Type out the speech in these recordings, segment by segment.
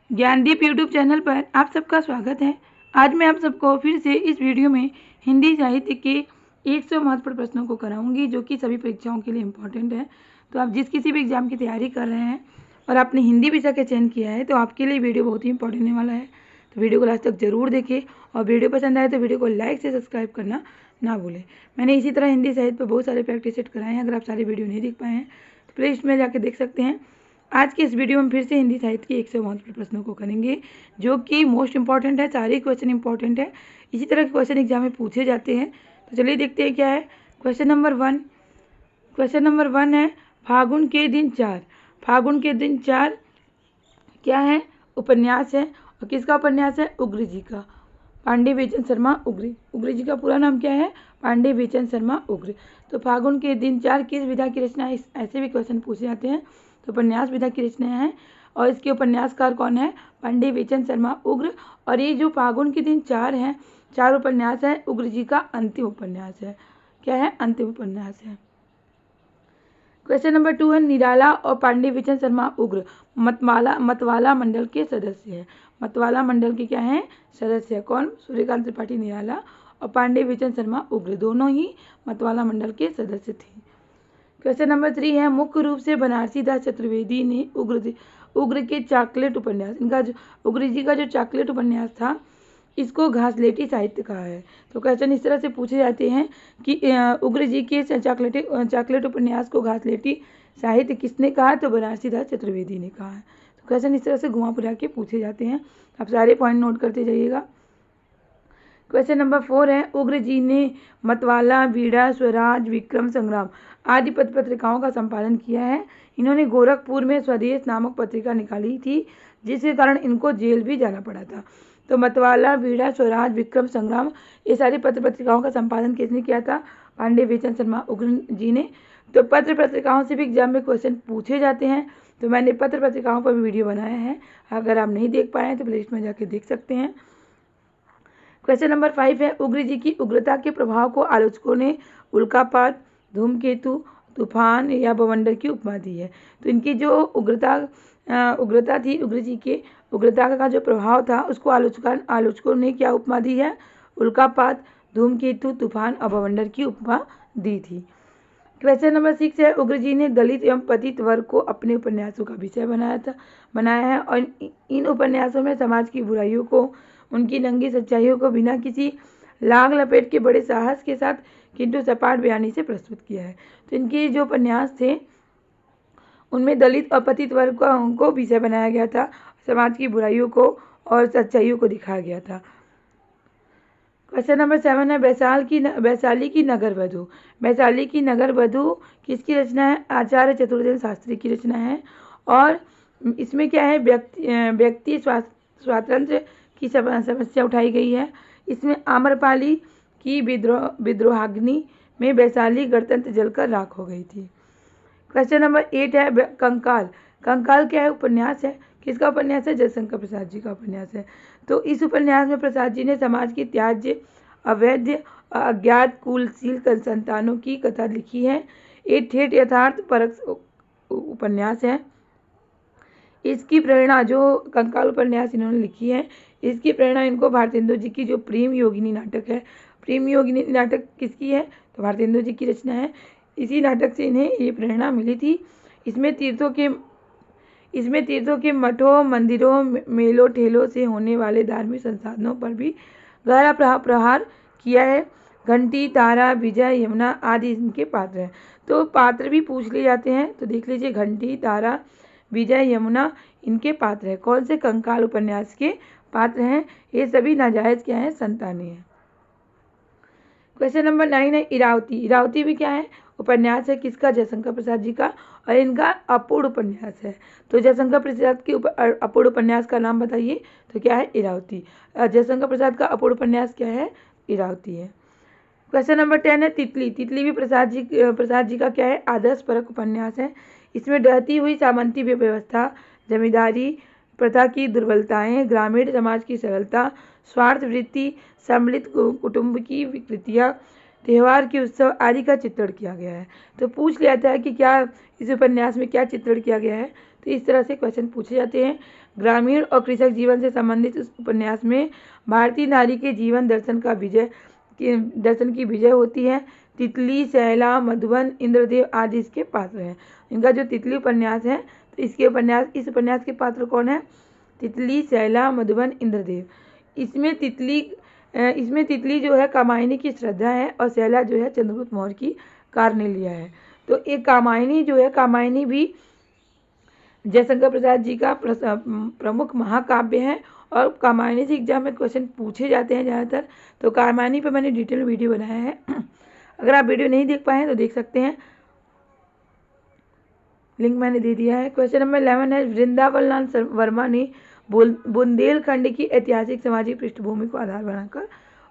Gyandeep YouTube channel पर आप सबका स्वागत है। आज मैं आप सबको फिर से इस वीडियो में हिंदी साहित्य के 100 महत्वपूर्ण प्रश्नों को कराऊंगी, जो कि सभी परीक्षाओं के लिए इम्पोर्टेंट है। तो आप जिस किसी भी एग्जाम की तैयारी कर रहे हैं और आपने हिंदी विषय का चयन किया है, तो आपके लिए वीडियो बहुत ही इंपॉर्टेंट होने वाला है। तो वीडियो को लास्ट तक जरूर देखें और वीडियो पसंद आए तो वीडियो को लाइक से सब्सक्राइब करना ना भूलें। मैंने इसी तरह हिंदी साहित्य पर बहुत सारे प्रैक्टिस सेट कराए हैं। अगर आप सारे वीडियो नहीं देख पाए हैं तो प्ले लिस्ट में जाकर देख सकते हैं। आज के इस वीडियो में फिर से हिंदी साहित्य के 100 महत्वपूर्ण प्रश्नों को करेंगे, जो कि मोस्ट इंपॉर्टेंट है। सारे क्वेश्चन इंपॉर्टेंट है, इसी तरह के क्वेश्चन एग्जाम में पूछे जाते हैं। तो चलिए देखते हैं क्या है। क्वेश्चन नंबर वन है, फागुन के दिन 4। फागुन के दिन 4 क्या है? उपन्यास है। और किसका उपन्यास है? उग्र जी का, पांडे बेचन शर्मा उग्र। उग्र जी का पूरा नाम क्या है? पांडे बेचन शर्मा उग्र। तो फागुन के दिन 4 किस विधा की रचना है? ऐसे भी क्वेश्चन पूछे जाते हैं। तो उपन्यास विधा की रचना है और इसके उपन्यासकार कौन है? पांडे बेचन शर्मा उग्र। और ये जो फागुन के दिन 4 है, 4 उपन्यास है, उग्र जी का अंतिम उपन्यास है। क्या है? अंतिम उपन्यास है। क्वेश्चन नंबर 2 है, निराला और पांडे बेचन शर्मा उग्र मतवाला मंडल के सदस्य है। मतवाला मंडल के क्या है? सदस्य है। कौन? सूर्यकांत त्रिपाठी निराला और पांडे बेचन शर्मा उग्र, दोनों ही मतवाला मंडल के सदस्य थे। क्वेश्चन नंबर 3 है, मुख्य रूप से बनारसी दास चतुर्वेदी ने उग्र के चॉकलेट उपन्यास, इनका जो उग्र जी का जो चॉकलेट उपन्यास था, इसको घासलेटी साहित्य कहा है। तो क्वेश्चन इस तरह से पूछे जाते हैं कि उग्र जी के चॉकलेट उपन्यास को घासलेटी साहित्य किसने कहा? तो बनारसी दास चतुर्वेदी ने कहा है। तो क्वेश्चन इस तरह से घुमा फिरा के पूछे जाते हैं। आप सारे पॉइंट नोट करते जाइएगा। क्वेश्चन नंबर 4 है, उग्र जी ने मतवाला, बीड़ा, स्वराज, विक्रम संग्राम आदि पत्रिकाओं का संपादन किया है। इन्होंने गोरखपुर में स्वदेश नामक पत्रिका निकाली थी, जिसके कारण इनको जेल भी जाना पड़ा था। तो मतवाला, बीड़ा, स्वराज, विक्रम संग्राम, ये सारी पत्रिकाओं का संपादन किसने किया था? पांडे बेचन शर्मा उग्र जी ने। तो पत्रिकाओं से भी एग्जाम में क्वेश्चन पूछे जाते हैं। तो मैंने पत्रिकाओं पर भी वीडियो बनाया है, अगर आप नहीं देख पाए हैं तो प्लेलिस्ट में जाके देख सकते हैं। क्वेश्चन नंबर 5 है, उग्र जी की उग्रता के प्रभाव को आलोचकों ने उल्कापात, धूमकेतु, तूफान या बवंडर की उपमा दी है। तो इनकी जो उग्रता थी, उग्र जी के उग्रता का जो प्रभाव था, उसको आलोचकों ने क्या उपमा दी है? उल्कापात, धूमकेतु, तूफान और बवंडर की उपमा दी थी। क्वेश्चन नंबर 6 है, उग्र जी ने दलित एवं पतित वर्ग को अपने उपन्यासों का विषय बनाया है और इन उपन्यासों में समाज की बुराइयों को, उनकी नंगी सच्चाइयों को बिना किसी लाग लपेट के बड़े साहस के साथ किंतु सपाट बयानी से प्रस्तुत किया है। तो इनके जो उपन्यास थे, उनमें दलित और पतित वर्ग को विषय बनाया गया था, समाज की बुराइयों को और सच्चाइयों को दिखाया गया था। क्वेश्चन नंबर 7 है, वैशाली की नगर वधू। वैशाली की नगर वधू किसकी रचना है? आचार्य चतुर्सेन शास्त्री की रचना है। और इसमें क्या है? व्यक्ति स्वातंत्र्य की समस्या उठाई गई है। इसमें आम्रपाली की विद्रोहाग्नि में वैशाली गणतंत्र जलकर राख हो गई थी। क्वेश्चन नंबर 8 है, कंकाल। कंकाल क्या है? उपन्यास है। किसका उपन्यास है? जयशंकर प्रसाद जी का उपन्यास है। तो इस उपन्यास में प्रसाद जी ने समाज की त्याज्य, अवैध, अज्ञात, कुलशील संतानों की कथा लिखी है। एक ठेठ यथार्थ परक उपन्यास है। इसकी प्रेरणा, जो कंकाल उपन्यास इन्होंने लिखी है, इसकी प्रेरणा इनको भारतेंदु जी की जो प्रेम योगिनी नाटक है, प्रेम योगिनी नाटक किसकी है? तो भारतेंदु जी की रचना है। इसी नाटक से इन्हें ये प्रेरणा मिली थी। इसमें तीर्थों के मठों, मंदिरों, मेलों ठेलों से होने वाले धार्मिक संसाधनों पर भी गहरा प्रहार किया है। घंटी, तारा, विजय, यमुना आदि इनके पात्र हैं। तो पात्र भी पूछ लिए जाते हैं, तो देख लीजिए, घंटी, तारा, विजय, यमुना इनके पात्र हैं। कौन से? कंकाल उपन्यास के पात्र हैं। ये सभी नाजायज क्या है? संतानें हैं। क्वेश्चन नंबर 9 है, इरावती। इरावती भी क्या है? उपन्यास है। किसका? जयशंकर प्रसाद जी का, और इनका अपूर्ण उपन्यास है। तो जयशंकर प्रसाद के अपूर्ण उपन्यास का नाम बताइए। तो क्या है? इरावती। जयशंकर प्रसाद का अपूर्ण उपन्यास क्या है? इरावती है। क्वेश्चन नंबर 10 है, तितली। तितली भी प्रसाद जी का क्या है? आदर्श परक उपन्यास है। इसमें ढहती हुई सामंती व्यवस्था, जमींदारी प्रथा की दुर्बलताएं, ग्रामीण समाज की सरलता, स्वार्थ वृत्ति, सम्मिलित कुटुंब की विकृतियाँ, त्यौहार के उत्सव आदि का चित्रण किया गया है। तो पूछ लिया था कि क्या इस उपन्यास में क्या चित्रण किया गया है? तो इस तरह से क्वेश्चन पूछे जाते हैं। ग्रामीण और कृषक जीवन से संबंधित इस उपन्यास में भारतीय नारी के जीवन दर्शन की विजय होती है। तितली, शैला, मधुबन, इंद्रदेव आदि इसके पात्र हैं। इनका जो तितली उपन्यास है तो इस उपन्यास के पात्र कौन है? तितली, शैला, मधुबन, इंद्रदेव। इसमें तितली जो है कामायनी की श्रद्धा है और शैला जो है चंद्रगुप्त मौर्य की कार्नेलिया है। तो एक कामायनी जो है, कामायनी भी जयशंकर प्रसाद जी का प्रमुख महाकाव्य है और कामायनी से एग्जाम में क्वेश्चन पूछे जाते हैं ज़्यादातर। तो कामायनी पे मैंने डिटेल वीडियो बनाया है, अगर आप वीडियो नहीं देख पाए तो देख सकते हैं, लिंक मैंने दे दिया है। क्वेश्चन नंबर 11 है, वृंदावन लाल वर्मा ने बुंदेलखंड की ऐतिहासिक सामाजिक पृष्ठभूमि को आधार बनाकर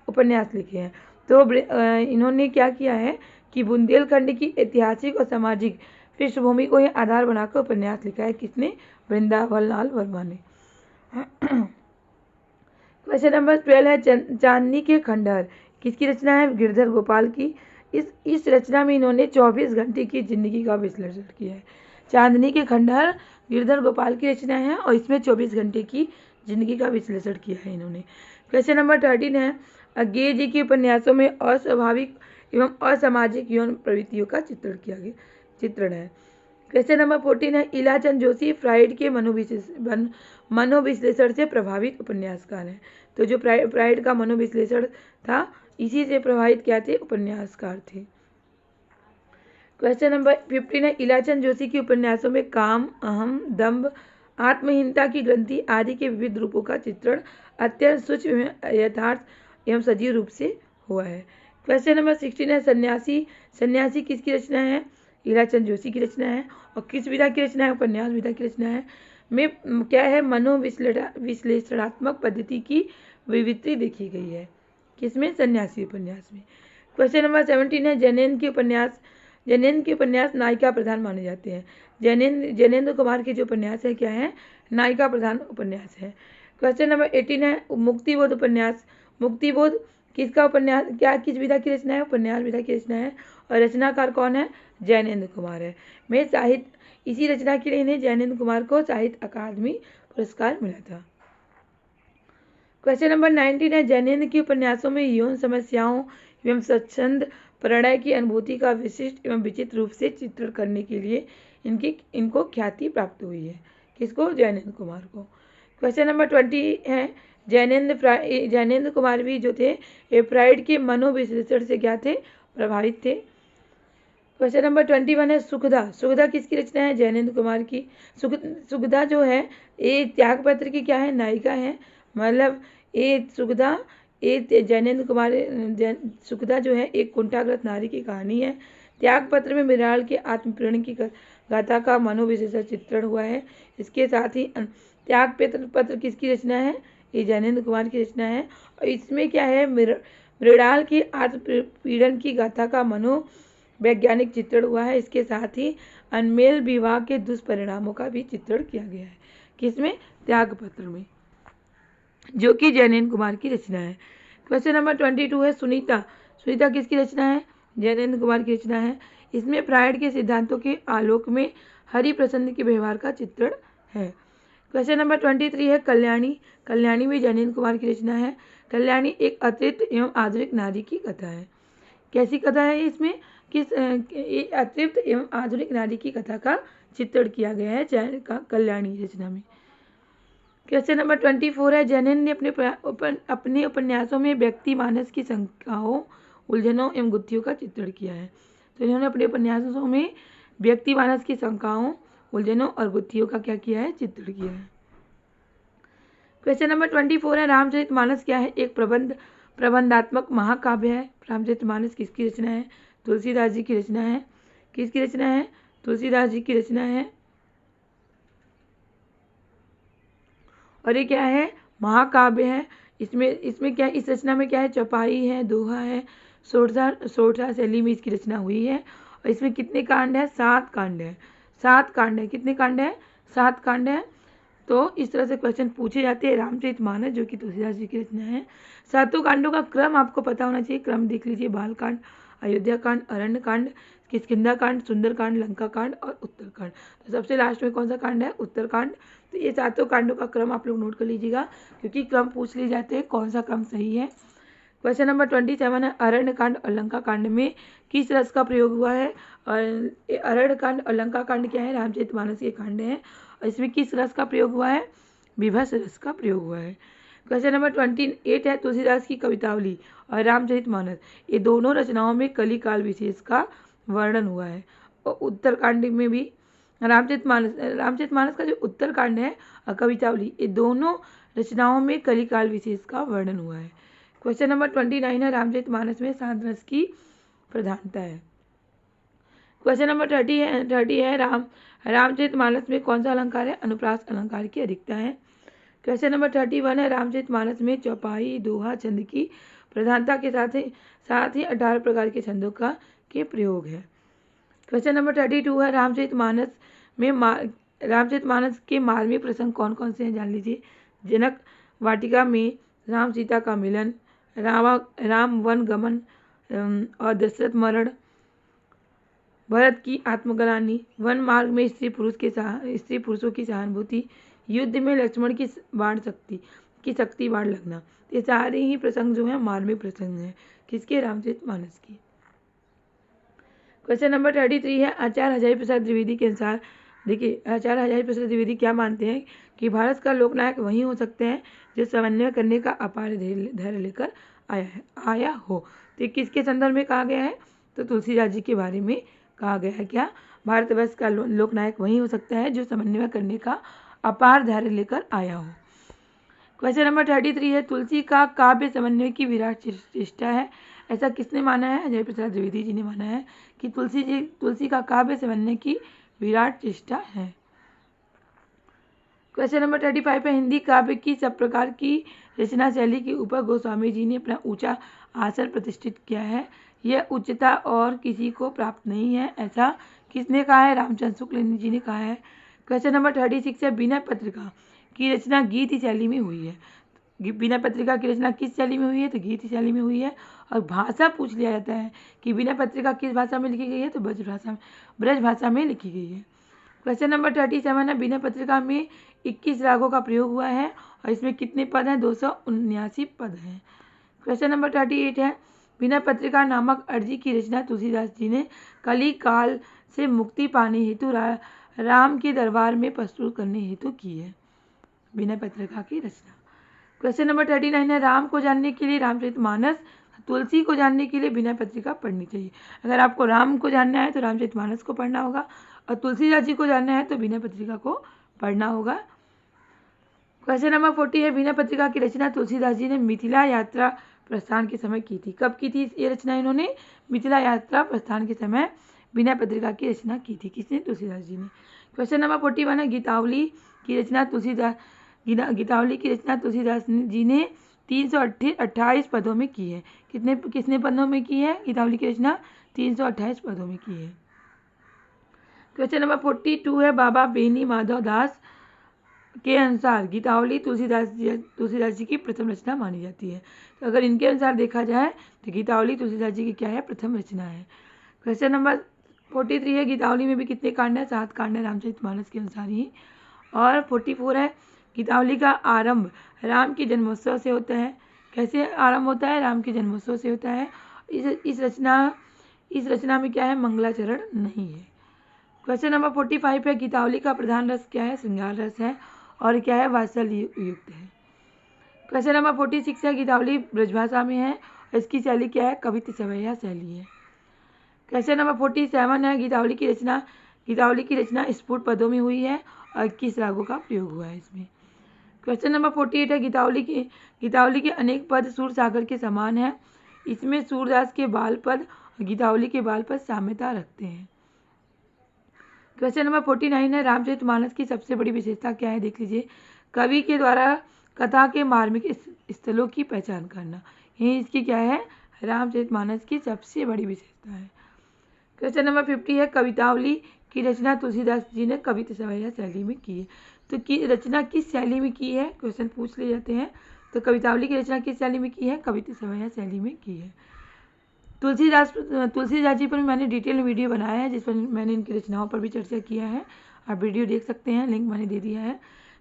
उपन्यास लिखे हैं। तो इन्होंने क्या किया है कि बुंदेलखंड की ऐतिहासिक और सामाजिक पृष्ठभूमि को ही आधार बनाकर उपन्यास लिखा है। किसने? वृंदावन लाल वर्मा ने। क्वेश्चन नंबर 12 है, चांदनी के खंडहर किसकी रचना है? गिरधर गोपाल की। इस रचना में इन्होंने 24 घंटे की जिंदगी का विश्लेषण किया है। चांदनी के खंडहर गिरधर गोपाल की रचना है और इसमें 24 घंटे की जिंदगी का विश्लेषण किया है इन्होंने। क्वेश्चन नंबर 13 है, अज्ञेय जी के उपन्यासों में अस्वाभाविक एवं असामाजिक यौन प्रवृत्तियों का चित्रण है। क्वेश्चन नंबर 14 है, इलाचंद जोशी फ्राइड के मनोविश्लेषण से प्रभावित उपन्यासकार हैं। तो जो फ्राइड का मनोविश्लेषण था, इसी से प्रभावित क्या थे? उपन्यासकार थे। क्वेश्चन नंबर 15 है, इलाचंद जोशी के उपन्यासों में काम, अहम, दंभ, आत्महीनता की ग्रंथि आदि के विविध रूपों का चित्रण अत्यंत सूक्ष्म, यथार्थ एवं सजीव रूप से हुआ है। क्वेश्चन नंबर 16 है, सन्यासी किसकी रचना है? इलाचंद जोशी की रचना है। और किस विधा की रचना है? उपन्यास विधा की रचना है। में क्या है? मनोविश्लेषणात्मक पद्धति की विविधता देखी गई है। किसमें? सन्यासी उपन्यास में। क्वेश्चन नंबर 17 है, जैनेन्द्र के उपन्यास नायिका प्रधान माने जाते हैं। जैनेन्द्र कुमार के जो उपन्यास है क्या है? नायिका प्रधान उपन्यास है। क्वेश्चन नंबर 18 है, मुक्तिबोध उपन्यास। मुक्तिबोध किसका उपन्यास, किस विधा की रचना है? उपन्यास विधा की रचना है। और रचनाकार कौन है? जैनेन्द्र कुमार है। इसी रचना के लिए इन्हें जैनेन्द्र कुमार को साहित्य अकादमी पुरस्कार मिला था। क्वेश्चन नंबर 19 है, जैनेन्द्र के उपन्यासों में यौन समस्याओं एवं स्वच्छंद प्रणय की अनुभूति का विशिष्ट एवं विचित्र रूप से चित्रण करने के लिए इनको ख्याति प्राप्त हुई है। किसको? जैनेन्द्र कुमार को। क्वेश्चन नंबर 20 है, जैनेन्द्र कुमार भी जो थे फ्राइड के मनोविश्लेषण से क्या थे? प्रभावित थे। क्वेश्चन नंबर 21 है, सुखदा किसकी रचना है? जैनेन्द्र कुमार की। सुखदा जो है ये त्यागपत्र की क्या है? नायिका है। मतलब सुखदा जो है एक कुंठाग्रस्त नारी की कहानी है। त्यागपत्र में मृणाल के आत्मप्रेरण की गाथा का मनोविश्लेषण चित्रण हुआ है। इसके साथ ही त्यागपत्र किसकी रचना है? ये जैनेन्द्र कुमार की रचना है। और इसमें क्या है? मृणाल की आत्मपीड़न की गाथा का मनोवैज्ञानिक चित्रण हुआ है। इसके साथ ही अनमेल विवाह के दुष्परिणामों का भी चित्रण किया गया है। किसमें? त्यागपत्र में, जो कि जैनेन्द्र कुमार की रचना है। क्वेश्चन नंबर 22 है, सुनीता किसकी रचना है? जैनेन्द्र कुमार की रचना है। इसमें फ्राइड के सिद्धांतों के आलोक में हरिप्रसन्न के व्यवहार का चित्रण है। क्वेश्चन नंबर 23 है, कल्याणी भी जैनेन्द्र कुमार की रचना है। कल्याणी एक अतिरिक्त एवं आधुनिक नारी की कथा है। कैसी कथा है? इसमें अतिरिक्त एवं आधुनिक नारी की कथा का चित्रण किया गया है कल्याणी रचना में। क्वेश्चन नंबर 24 है, जैनेन्द्र ने अपने उपन्यासों में व्यक्ति मानस की शंकाओं, उलझनों एवं गुत्थियों का चित्रण किया है। तो इन्होंने अपने उपन्यासों में व्यक्ति मानस की शंकाओं, उलझनों और गुत्थियों का क्या किया है? चित्रण किया है। क्वेश्चन नंबर 24 है, रामचरितमानस क्या है? एक प्रबंधात्मक महाकाव्य है। रामचरितमानस किसकी रचना है? तुलसीदास जी की रचना है। किसकी रचना है? तुलसीदास जी की रचना है। और ये क्या है? महाकाव्य है। इसमें क्या, इस रचना में क्या है? चौपाई है, दोहा है, सोठा शैली में इसकी रचना हुई है। और इसमें कितने कांड है? 7 कांड है। 7 कांड है। कितने कांड है? 7 कांड है। तो इस तरह से क्वेश्चन पूछे जाते हैं। रामचरितमानस जो कि तुलसीदास जी की रचना है। 7 कांडों का क्रम आपको पता होना चाहिए। क्रम देख लीजिए, बालकांड, अयोध्या कांड, अरण्य कांड, किष्किंधा कांड, सुंदरकांड, लंका कांड और उत्तरकांड। तो सबसे लास्ट में कौन सा कांड है? उत्तरकांड। तो ये सातों कांडों का क्रम आप लोग नोट कर लीजिएगा, क्योंकि क्रम पूछ लिए जाते हैं कौन सा क्रम सही है। क्वेश्चन नंबर 27 है, अरण्य कांड और लंका कांड में किस रस का प्रयोग हुआ है? और अरण्य कांड और लंका कांड क्या है? रामचरितमानस के कांड है, और इसमें किस रस का प्रयोग हुआ है? विभस रस का प्रयोग हुआ है। क्वेश्चन नंबर 28 है, तुलसीदास की कवितावली और रामचरितमानस ये दोनों रचनाओं में कली काल विशेष का वर्णन हुआ है। और उत्तरकांड में भी रामचरितमानस का जो उत्तरकांड है और कवितावली ये दोनों रचनाओं में कली काल विशेष का वर्णन हुआ है। क्वेश्चन नंबर 29 है, रामचरितमानस में शांत रस की प्रधानता है। क्वेश्चन नंबर 30 है, रामचरितमानस में कौन सा अलंकार है? अनुप्रास अलंकार की अधिकता है। क्वेश्चन नंबर 31 है, रामचरितमानस में चौपाई, दोहा, छंद की प्रधानता के साथ ही 18 प्रकार के छंदों के प्रयोग है। क्वेश्चन नंबर 32 है, रामचरितमानस के मार्मिक प्रसंग कौन कौन से हैं? जान लीजिए। जनक वाटिका में राम सीता का मिलन, राम वन गमन और दशरथ मरण, भरत की आत्मग्लानि, वन मार्ग में स्त्री पुरुषों की सहानुभूति, युद्ध में लक्ष्मण की शक्ति बाढ़ लगना। ये सारे ही प्रसंग जो है मार्मिक प्रसंग हैं। किसके? रामचरितमानस की। क्वेश्चन नंबर 33 है, आचार्य हजारी प्रसाद द्विवेदी के अनुसार, देखिए आचार्य हजारी प्रसाद द्विवेदी क्या मानते हैं कि भारत का लोकनायक वही हो सकते हैं जो समन्वय करने का अपार धैर्य लेकर आया हो। तो किसके संदर्भ में कहा गया है? तो तुलसीदास जी के बारे में कहा गया है। क्या? भारतवर्ष का लोकनायक वही हो सकता है जो समन्वय करने का अपार धैर्य लेकर आया हो। क्वेश्चन नंबर 33 है, तुलसी का काव्य समन्वय की विराट चेष्टा है। ऐसा किसने माना है? हजारी प्रसाद द्विवेदी जी ने माना है कि तुलसी का काव्य समन्वय की विराट चेष्टा है। क्वेश्चन नंबर 35 है, हिंदी काव्य की सब प्रकार की रचना शैली के ऊपर गोस्वामी जी ने अपना ऊंचा आसन प्रतिष्ठित किया है। यह उच्चता और किसी को प्राप्त नहीं है। ऐसा किसने कहा है? रामचंद्र शुक्ल जी ने कहा है। क्वेश्चन नंबर 36 है, बिना पत्रिका की रचना गीत शैली में हुई है। बिना पत्रिका की रचना किस शैली में हुई है? तो गीत शैली में हुई है। और भाषा पूछ लिया जाता है कि बिना पत्रिका किस भाषा में लिखी गई है? तो ब्रज भाषा में लिखी गई है। क्वेश्चन नंबर 37 है, बिना पत्रिका में 21 रागों का प्रयोग हुआ है और इसमें कितने पद हैं? 279 पद हैं। क्वेश्चन नंबर 38 है, बिना पत्रिका नामक अर्जी की रचना तुलसीदास जी ने कली काल से मुक्ति पाने हेतु राम के दरबार में प्रस्तुत करने हेतु की है। बिना पत्रिका की रचना। क्वेश्चन नंबर 39 है, राम को जानने के लिए रामचरितमानस, तुलसी को जानने के लिए बिना पत्रिका पढ़नी चाहिए। अगर आपको राम को जानना है तो रामचरितमानस को पढ़ना होगा, और तुलसीदास जी को जानना है तो बिना पत्रिका को पढ़ना होगा। क्वेश्चन नंबर 40 है, बिना पत्रिका की रचना तुलसीदास जी ने मिथिला यात्रा प्रस्थान के समय की थी। कब की थी ये रचना? इन्होंने मिथिला यात्रा प्रस्थान के समय बिना पत्रिका की रचना की थी। किसने? तुलसीदास जी ने। क्वेश्चन नंबर 41 है, गीतावली की रचना तुलसीदास जी ने 328 पदों में की है। कितने पदों में की है गीतावली की रचना? 328 पदों में की है। क्वेश्चन नंबर 42 है, बाबा बेनी माधव दास के अनुसार गीतावली तुलसीदास जी की प्रथम रचना मानी जाती है। तो अगर इनके अनुसार देखा जाए तो गीतावली तुलसीदास जी की क्या है? प्रथम रचना है। क्वेश्चन नंबर 43 है, गीतावली में भी कितने कांड है? 7 कांड है रामचरितमानस के अनुसार ही। और 44 है, गीतावली का आरंभ राम के जन्मोत्सव से होता है। कैसे आरंभ होता है? राम के जन्मोत्सव से होता है। इस रचना में क्या है? मंगलाचरण नहीं है। क्वेश्चन नंबर 45 है, गीतावली का प्रधान रस क्या है? श्रृंगार रस है, और क्या है? वात्सल्य युक्त है। क्वेश्चन नंबर 46 है, गीतावली ब्रजभाषा में है, इसकी शैली क्या है? कवित्त सवैया शैली है। क्वेश्चन नंबर 47 है, गीतावली की रचना स्फुट पदों में हुई है और किस रागों का प्रयोग हुआ है इसमें। क्वेश्चन नंबर 48 है, गीतावली के अनेक पद सूर सागर के समान है। इसमें सूरदास के बाल पद और गीतावली के बाल पद साम्यता रखते हैं। क्वेश्चन नंबर 49 है, रामचरितमानस की सबसे बड़ी विशेषता क्या है? देख लीजिए। कवि के द्वारा कथा के मार्मिक स्थलों की पहचान करना, यही इसकी क्या है? रामचरितमानस की सबसे बड़ी विशेषता है। क्वेश्चन नंबर 50 है, कवितावली की रचना तुलसीदास जी ने कवित्त सवैया शैली में की है। तो रचना किस शैली में की है? क्वेश्चन पूछ लिए जाते हैं। तो कवितावली की रचना किस शैली में की है? कवित्त सवैया शैली में की है। तुलसीदास जी पर मैंने डिटेल वीडियो बनाया है, जिस पर मैंने इनकी रचनाओं पर भी चर्चा किया है। आप वीडियो देख सकते हैं, लिंक मैंने दे दिया है।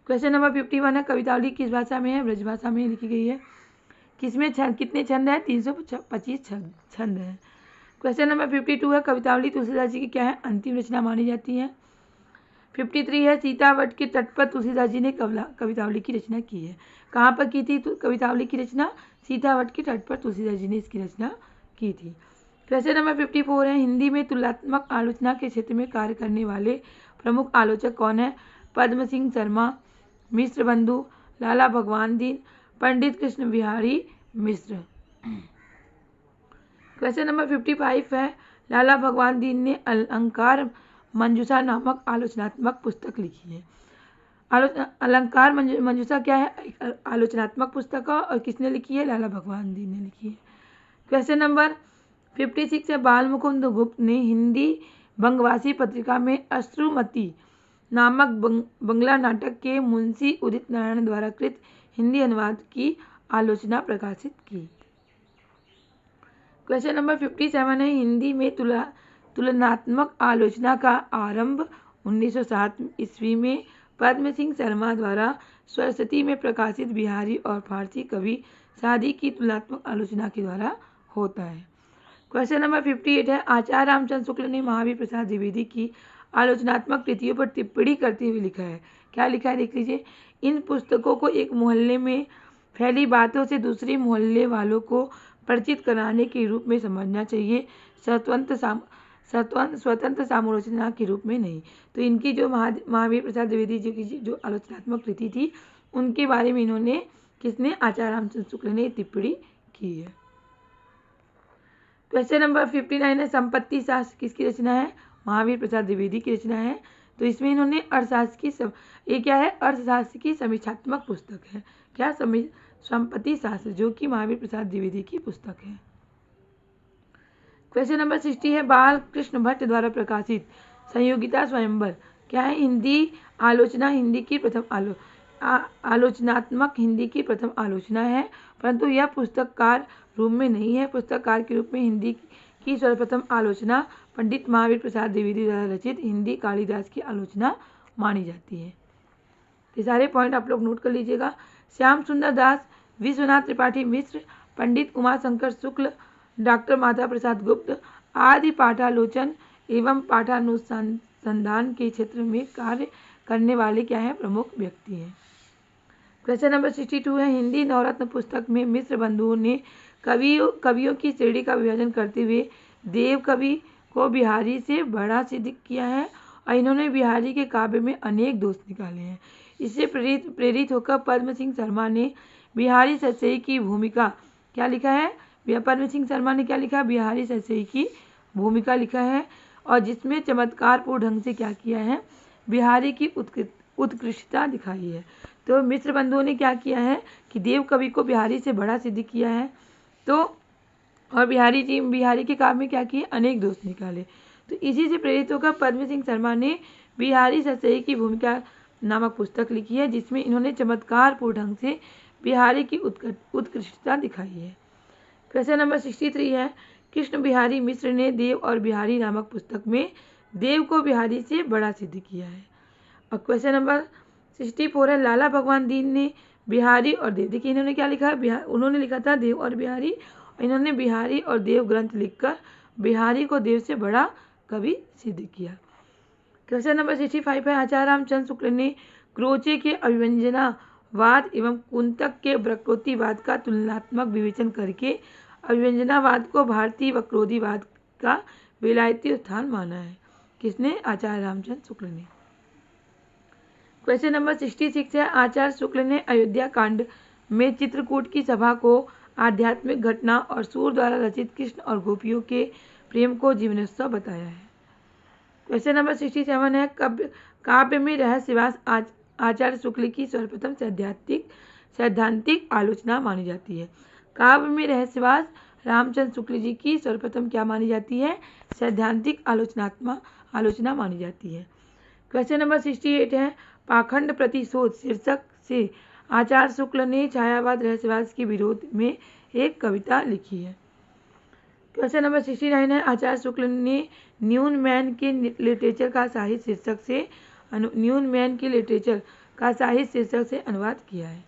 क्वेश्चन नंबर 51 है, कवितावली किस भाषा में है? ब्रज भाषा में लिखी गई है। किसमें कितने छंद है? 325 छंद है। क्वेश्चन नंबर 52 है, कवितावली तुलसीदास जी की क्या है? अंतिम रचना मानी जाती है। 53 है, सीतावट के तट पर तुलसीदास जी ने कवितावली की रचना की है। कहाँ पर की थी कवितावली की रचना? सीतावट के तट पर तुलसीदास जी ने इसकी रचना की थी। क्वेश्चन नंबर 54 है, हिंदी में तुलनात्मक आलोचना के क्षेत्र में कार्य करने वाले प्रमुख आलोचक कौन है? पद्म सिंह शर्मा, मिश्र बंधु, लाला भगवान दीन, पंडित कृष्ण बिहारी मिश्र। क्वेश्चन नंबर 55 है, लाला भगवान दीन ने अलंकार मंजूषा नामक आलोचनात्मक पुस्तक लिखी है। अलंकार मंजूषा क्या है? आलोचनात्मक पुस्तक और किसने लिखी है? लाला भगवान दीन ने लिखी है। क्वेश्चन नंबर 56 है, बाल मुकुंद गुप्त ने हिंदी बंगवासी पत्रिका में अश्रुमती नामक बंगला नाटक के मुंशी उदित नारायण द्वारा कृत हिंदी अनुवाद की आलोचना प्रकाशित की। क्वेश्चन नंबर 57 है, हिंदी में तुलनात्मक आलोचना का आरंभ 1907 ईस्वी में पद्म सिंह शर्मा द्वारा सरस्वती में प्रकाशित बिहारी और फारसी कवि सादी की तुलनात्मक आलोचना के द्वारा होता है। क्वेश्चन नंबर 58 है, आचार्य रामचंद्र शुक्ल ने महावीर प्रसाद द्विवेदी की आलोचनात्मक कृतियों पर टिप्पणी करते हुए लिखा है। क्या लिखा है देख लीजिए। इन पुस्तकों को एक मोहल्ले में फैली बातों से दूसरे मोहल्ले वालों को परिचित कराने के रूप में समझना चाहिए, स्वतंत्र सामोलोचना के रूप में नहीं। तो इनकी जो महावीर प्रसाद द्विवेदी जी की जो आलोचनात्मक कृति थी, उनके बारे में इन्होंने किसने? आचार्य रामचंद्र शुक्ल ने टिप्पणी की है। क्वेश्चन नंबर 59 है, संपत्ति शास्त्र किसकी रचना है? महावीर प्रसाद द्विवेदी की रचना है। तो इसमें इन्होंने अर्थशास्त्र की ये क्या है? अर्थशास्त्र की समीक्षात्मक पुस्तक है। क्या? संपत्ति शास्त्र, जो कि महावीर प्रसाद द्विवेदी की पुस्तक है। क्वेश्चन नंबर 60 है, बाल कृष्ण भट्ट द्वारा प्रकाशित संयोगिता स्वयंवर क्या है? हिंदी आलोचना हिंदी की प्रथम आलोचनात्मक हिंदी की प्रथम आलोचना है, परंतु यह पुस्तककार रूप में नहीं है। पुस्तककार के रूप में हिंदी की सर्वप्रथम आलोचना पंडित महावीर प्रसाद द्विवेदी द्वारा रचित हिंदी कालिदास की आलोचना मानी जाती है। ये सारे पॉइंट आप लोग नोट कर लीजिएगा। श्याम सुंदर दास, विश्वनाथ त्रिपाठी मिश्र, पंडित उमाशंकर शुक्ल, डॉक्टर माता प्रसाद गुप्त आदि पाठालोचन एवं पाठानुसंधान के क्षेत्र में कार्य करने वाले क्या है? प्रमुख व्यक्ति हैं। क्वेश्चन नंबर 62 है, हिंदी नवरत्न पुस्तक में मिश्र बंधुओं ने कवियों की श्रेणी का विभाजन करते हुए देव कवि को बिहारी से बड़ा सिद्ध किया है और इन्होंने बिहारी के काव्य में अनेक दोष निकाले हैं। इससे प्रेरित होकर पद्म सिंह शर्मा ने बिहारी सतसई की भूमिका क्या लिखा है? पद्म सिंह शर्मा ने क्या लिखा? बिहारी सतसई की भूमिका लिखा है, और जिसमें चमत्कारपूर्ण ढंग से क्या किया है? बिहारी की उत्कृष्टता दिखाई है। तो मिश्र बंधुओं ने क्या किया है कि देव कवि को बिहारी से बड़ा सिद्ध किया है। तो और बिहारी के काव्य में क्या किए? अनेक दोष निकाले। तो इसी से प्रेरित होकर पद्म सिंह शर्मा ने बिहारी सतसई की भूमिका नामक पुस्तक लिखी है, जिसमें इन्होंने चमत्कारपूर्ण ढंग से बिहारी की उत्कृष्टता दिखाई है। क्वेश्चन नंबर 63 है, कृष्ण बिहारी मिश्र ने देव और बिहारी नामक पुस्तक में देव को बिहारी से बड़ा सिद्ध किया है। और क्वेश्चन नंबर 64 है, लाला भगवान दीन ने बिहारी और देव, देखिए इन्होंने क्या लिखा है? उन्होंने लिखा था देव और बिहारी, और इन्होंने बिहारी और देव ग्रंथ लिखकर बिहारी को देव से बड़ा कवि सिद्ध किया। क्वेश्चन नंबर 65 है, आचार्य रामचंद्र शुक्ल ने क्रोचे के अभिव्यंजनावाद एवं कुंतक के वक्रोक्तिवाद का तुलनात्मक विवेचन करके अभिव्यंजनावाद को भारतीय वक्रोक्तिवाद का विलायती स्थान माना है। किसने? आचार्य रामचंद्र शुक्ल ने। क्वेश्चन नंबर 66 है, आचार्य शुक्ल ने अयोध्या कांड में चित्रकूट की सभा को आध्यात्मिक घटना और सूर द्वारा रचित कृष्ण और गोपियों के प्रेम को जीवनोत्सव बताया है। क्वेश्चन नंबर 67 है, काव्य में रहस्यवास आचार्य शुक्ल की सर्वप्रथम सैद्धांतिक आलोचना मानी जाती है। काव्य में रहस्यवास रामचंद्र शुक्ल जी की सर्वप्रथम क्या मानी जाती है? सैद्धांतिक आलोचना मानी जाती है। क्वेश्चन नंबर 68 है, पाखंड प्रतिशोध शीर्षक से आचार्य शुक्ल ने छायावाद रहस्यवाद के विरोध में एक कविता लिखी है। क्वेश्चन नंबर 69 है, आचार्य शुक्ल ने न्यूनमैन के लिटरेचर का साहित्य शीर्षक से न्यूनमैन के लिटरेचर का साहित्य शीर्षक से अनुवाद किया है।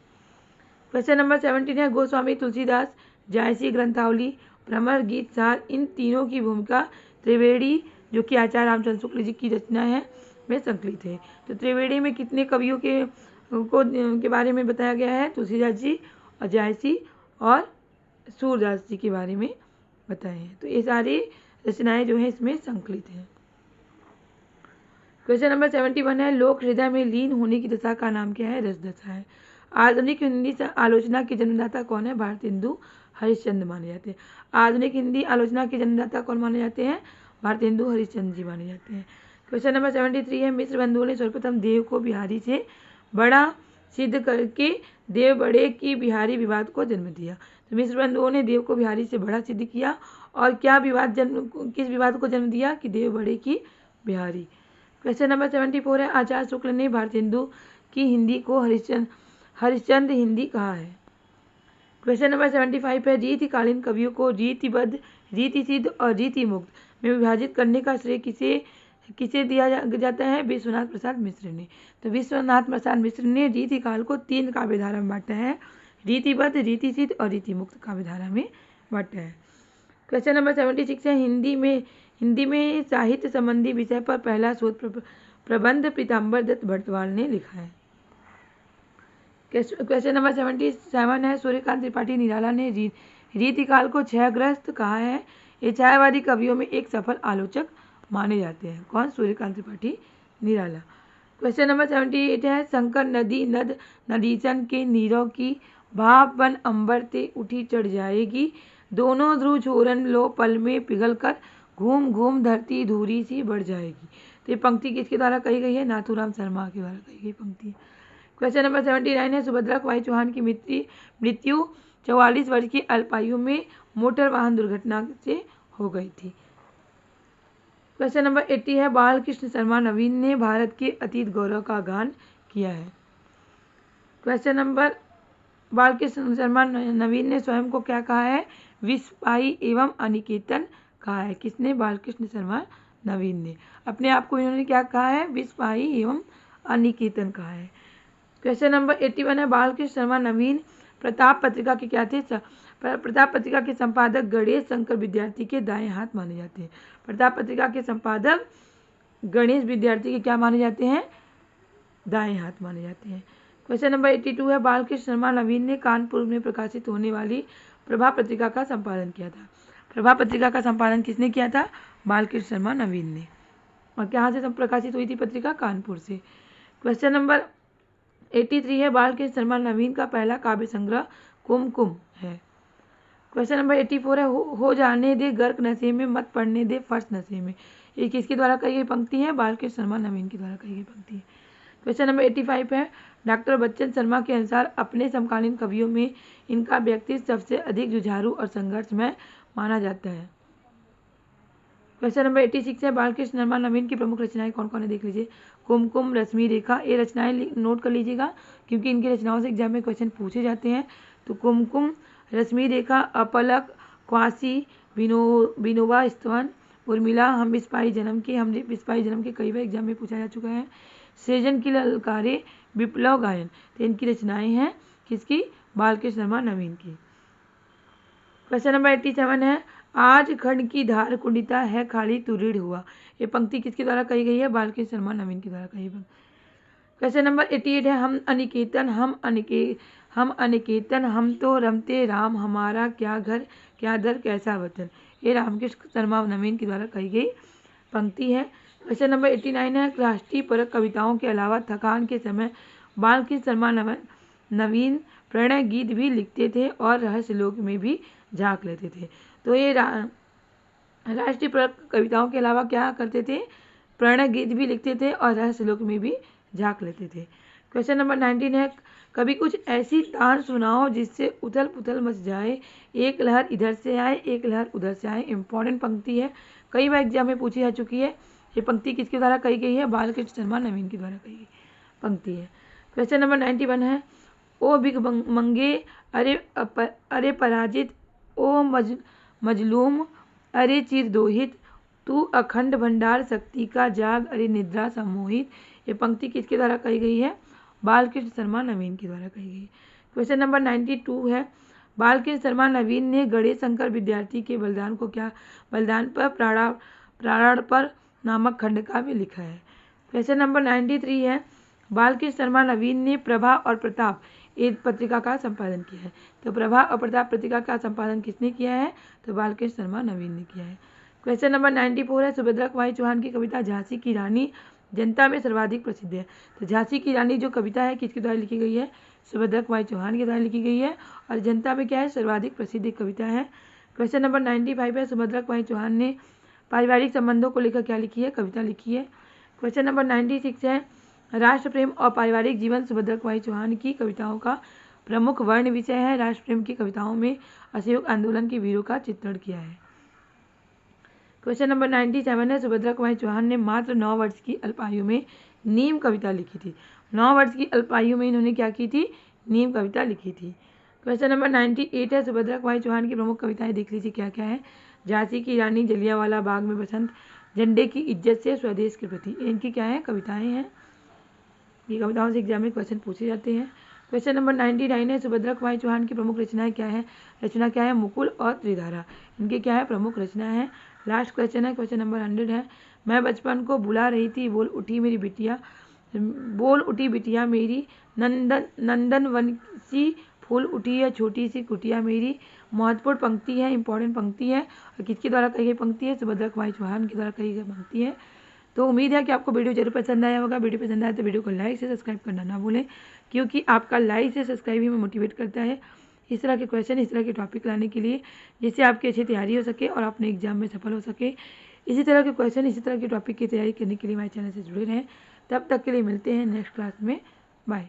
क्वेश्चन नंबर 17 है, गोस्वामी तुलसीदास, जायसी ग्रंथावली, भ्रमर, गीत सार, इन तीनों की भूमिका त्रिवेणी जो कि आचार्य रामचंद्र शुक्ल जी की रचना है में संकलित है। तो त्रिवेणी में कितने कवियों के बारे में बताया गया है? तुलसीदास जी और जायसी और सूरदास जी के बारे में बताए हैं। तो ये सारी रचनाएं जो है इसमें संकलित हैं। क्वेश्चन नंबर 71 है, लोक हृदय में लीन होने की दशा का नाम क्या है? रस दशा है। आधुनिक हिंदी आलोचना के जन्मदाता कौन है? भारतेंदु हरिश्चंद्र माने जाते हैं। आधुनिक हिंदी आलोचना के जन्मदाता कौन माने जाते हैं? भारतेंदु हरिश्चंद्र जी माने जाते हैं। क्वेश्चन नंबर 73 है, मिश्र बंधुओं ने सर्वप्रथम देव को बिहारी से बड़ा सिद्ध करके देव बड़े की बिहारी विवाद को जन्म दिया। तो मिश्र बंधुओं ने देव को बिहारी से बड़ा सिद्ध किया और क्या किस विवाद को जन्म दिया? कि देव बड़े की बिहारी। क्वेश्चन नंबर 74 है, आचार्य शुक्ल ने भारतेंदु की हिंदी को हरिश्चंद्र हिंदी कहा है। क्वेश्चन नंबर 75 है, रीतिकालीन कवियों को रीतिबद्ध, रीतिसिद्ध और रीतिमुक्त में विभाजित करने का श्रेय किसे दिया जाता है? विश्वनाथ प्रसाद मिश्र ने। तो विश्वनाथ प्रसाद मिश्र ने रीतिकाल को 3 काव्यधारा में बांटा है, रीतिबद्ध, रीतिसिद्ध और रीतिमुक्त काव्यधारा में बांटा है। क्वेश्चन नंबर 76 है, हिंदी में साहित्य संबंधी विषय पर पहला शोध प्रबंध पीताम्बर दत्त भटवाल ने लिखा है। क्वेश्चन नंबर 77 है, सूर्यकांत त्रिपाठी निराला ने रीतिकाल को क्षयग्रस्त कहा है। ये छायावादी कवियों में एक सफल आलोचक माने जाते हैं। कौन? सूर्यकांत त्रिपाठी निराला। क्वेश्चन नंबर 78 है, शंकर नदी नद नदीचन के नीरों की भाप बन अंबर ते उठी चढ़ जाएगी, दोनों ध्रुव छोरन लो पल में पिघल कर घूम घूम धरती धूरी सी बढ़ जाएगी। तो ये पंक्ति किसके द्वारा कही गई है? नाथूराम शर्मा के द्वारा कही गई पंक्ति। क्वेश्चन नंबर 79 है, सुभद्रा कुमारी चौहान की मृत्यु 44 वर्ष की अल्पायु में मोटर वाहन दुर्घटना से हो गई थी। क्वेश्चन नंबर 80 है, बालकृष्ण शर्मा नवीन ने भारत के अतीत गौरव का गान किया है। क्वेश्चन नंबर, बालकृष्ण शर्मा नवीन ने स्वयं को क्या कहा है? विस्पाई एवं अनिकेतन कहा है। किसने? बालकृष्ण शर्मा नवीन ने। अपने आप को इन्होंने क्या कहा है? विस्पाई एवं अनिकेतन कहा है। क्वेश्चन नंबर 81 है, बालकृष्ण शर्मा नवीन प्रताप पत्रिका के क्या थे? प्रताप पत्रिका के संपादक गणेश शंकर विद्यार्थी के दाएं हाथ माने जाते हैं। प्रताप पत्रिका के संपादक गणेश विद्यार्थी के क्या माने जाते हैं? दाएं हाथ माने जाते हैं। क्वेश्चन नंबर 82 है, बालकृष्ण शर्मा नवीन ने कानपुर में प्रकाशित होने वाली प्रभा पत्रिका का संपादन किया था। प्रभा पत्रिका का संपादन किसने किया था? बालकृष्ण शर्मा नवीन ने। और कहाँ से प्रकाशित हुई थी पत्रिका? कानपुर से। क्वेश्चन नंबर 83 है, बालकृष्ण शर्मा नवीन का पहला काव्य संग्रह कुमकुम है। क्वेश्चन नंबर 84 है, हो जाने दे गर्क नशे में मत पड़ने दे फर्श नशे में। ये किसके द्वारा कही गई पंक्ति है? बालकृष्ण शर्मा नवीन के द्वारा कही गई पंक्ति है। क्वेश्चन नंबर 85 है, डॉक्टर बच्चन शर्मा के अनुसार अपने समकालीन कवियों में इनका व्यक्तित्व सबसे अधिक जुझारू और संघर्षमय माना जाता है। क्वेश्चन नंबर 86 है, बालकृष्ण शर्मा नवीन की प्रमुख रचनाएं कौन कौन है? देख लीजिए, कुमकुम, रश्मि रेखा। ये रचनाएं नोट कर लीजिएगा क्योंकि इनकी रचनाओं से एग्जाम में क्वेश्चन पूछे जाते हैं। तो कुमकुम, रश्मि रेखा, अपलक, क्वासी, विनोबा स्तवन, उर्मिला, हम विस्पाई जन्म के कई बार एग्जाम में पूछा जा चुका है। सृजन की ललकारे, विप्लव गायन। तो इनकी रचनाएं हैं किसकी? बालकृष्ण शर्मा नवीन की। क्वेश्चन नंबर 87 है, आज खंड की धार कुंडिता है खाली तू ऋण हुआ। ये पंक्ति किसके द्वारा कही गई है? बालकृष्ण शर्मा नवीन के द्वारा कही गई। क्वेश्चन नंबर 88 है, हम अनिकेतन हम तो रमते राम, हमारा क्या घर क्या दर कैसा वतन। ये रामकृष्ण शर्मा नवीन के द्वारा कही गई पंक्ति है। क्वेश्चन नंबर 89 है, राष्ट्रीय परक कविताओं के अलावा थकान के समय बालकृष्ण शर्मा नवीन प्रणय गीत भी लिखते थे और रहस्य लोक में भी झांक लेते थे। तो ये राष्ट्रीय परक कविताओं के अलावा क्या करते थे? प्रणय गीत भी लिखते थे और रहस्य लोक में भी झांक लेते थे। क्वेश्चन नंबर 19 है, कभी कुछ ऐसी तान सुनाओ जिससे उथल पुथल मच जाए, एक लहर इधर से आए एक लहर उधर से आए। इंपॉर्टेंट पंक्ति है, कई बार एग्जाम में पूछी जा चुकी है। ये पंक्ति किसके द्वारा कही गई है? बालकृष्ण शर्मा नवीन के द्वारा कही गई पंक्ति है। क्वेश्चन नंबर 91 है, ओ बिग मंगे अरे पराजित, ओ मजलूम अरे चिर दोहित, तू अखंड भंडार शक्ति का जाग, अरे निद्रा सम्मोहित। ये पंक्ति किसके द्वारा कही गई है? बालकृष्ण शर्मा नवीन के द्वारा कही गई। क्वेश्चन नंबर 92 है, बालकृष्ण शर्मा नवीन ने गणेश शंकर विद्यार्थी के बलिदान को क्या बलिदान पर प्राण पर नामक खंड काव्य लिखा है? क्वेश्चन नंबर 93 है, बालकृष्ण शर्मा नवीन ने प्रभा और प्रताप एक पत्रिका का संपादन किया है। तो प्रभा और प्रताप पत्रिका का संपादन किसने किया है? तो बालकृष्ण शर्मा नवीन ने किया है। क्वेश्चन नंबर 94 है, सुभद्रा कुमारी चौहान की कविता झांसी की रानी जनता में सर्वाधिक प्रसिद्ध है। तो झांसी की रानी जो कविता है किसके द्वारा लिखी गई है? सुभद्रा कुमारी चौहान के द्वारा लिखी गई है और जनता में क्या है? सर्वाधिक प्रसिद्ध कविता है। क्वेश्चन नंबर 95 है, सुभद्रा कुमारी चौहान ने पारिवारिक संबंधों को लेकर क्या लिखी है? कविता लिखी है। क्वेश्चन नंबर 96 है, राष्ट्र प्रेम और पारिवारिक जीवन सुभद्रा कुमारी चौहान की कविताओं का प्रमुख वर्ण विषय है। राष्ट्र प्रेम की कविताओं में असहयोग आंदोलन के वीरों का चित्रण किया है। क्वेश्चन नंबर 97 है, सुभद्रा कुमारी चौहान ने मात्र 9 वर्ष की अल्पायु में नीम कविता लिखी थी। 9 वर्ष की अल्पायु में इन्होंने क्या की थी? नीम कविता लिखी थी। क्वेश्चन नंबर 98 है, सुभद्रा कुमारी चौहान की प्रमुख कविताएं देख लीजिए क्या क्या है। झांसी की रानी, जलियांवाला बाग में बसंत, झंडे की इज्जत से, स्वदेश के प्रति, इनकी क्या है? कविताएं हैं। ये कविताओं से एग्जाम में क्वेश्चन पूछे जाते हैं। क्वेश्चन नंबर 99 है, सुभद्रा कुमारी चौहान की प्रमुख रचनाएं क्या है? रचना क्या है? मुकुल और त्रिधारा, इनके क्या है? प्रमुख रचना है। लास्ट क्वेश्चन है, क्वेश्चन नंबर 100 है, मैं बचपन को बुला रही थी, बोल उठी बिटिया मेरी, नंदन वन सी फूल उठी है छोटी सी कुटिया मेरी। महत्वपूर्ण पंक्ति है, इंपॉर्टेंट पंक्ति है और किसके द्वारा कही गई पंक्ति है? सुभद्रा कुमारी चौहान के द्वारा कही गई पंक्ति है। तो उम्मीद है कि आपको वीडियो जरूर पसंद आया होगा। वीडियो पसंद आया तो वीडियो को लाइक से सब्सक्राइब करना ना भूलें, क्योंकि आपका लाइक से सब्सक्राइब ही हमें मोटिवेट करता है इस तरह के क्वेश्चन, इस तरह के टॉपिक लाने के लिए, जिससे आपकी अच्छी तैयारी हो सके और अपने एग्जाम में सफल हो सके। इसी तरह के क्वेश्चन, इसी तरह के टॉपिक की तैयारी करने के लिए हमारे चैनल से जुड़े रहें। तब तक के लिए मिलते हैं नेक्स्ट क्लास में। बाय।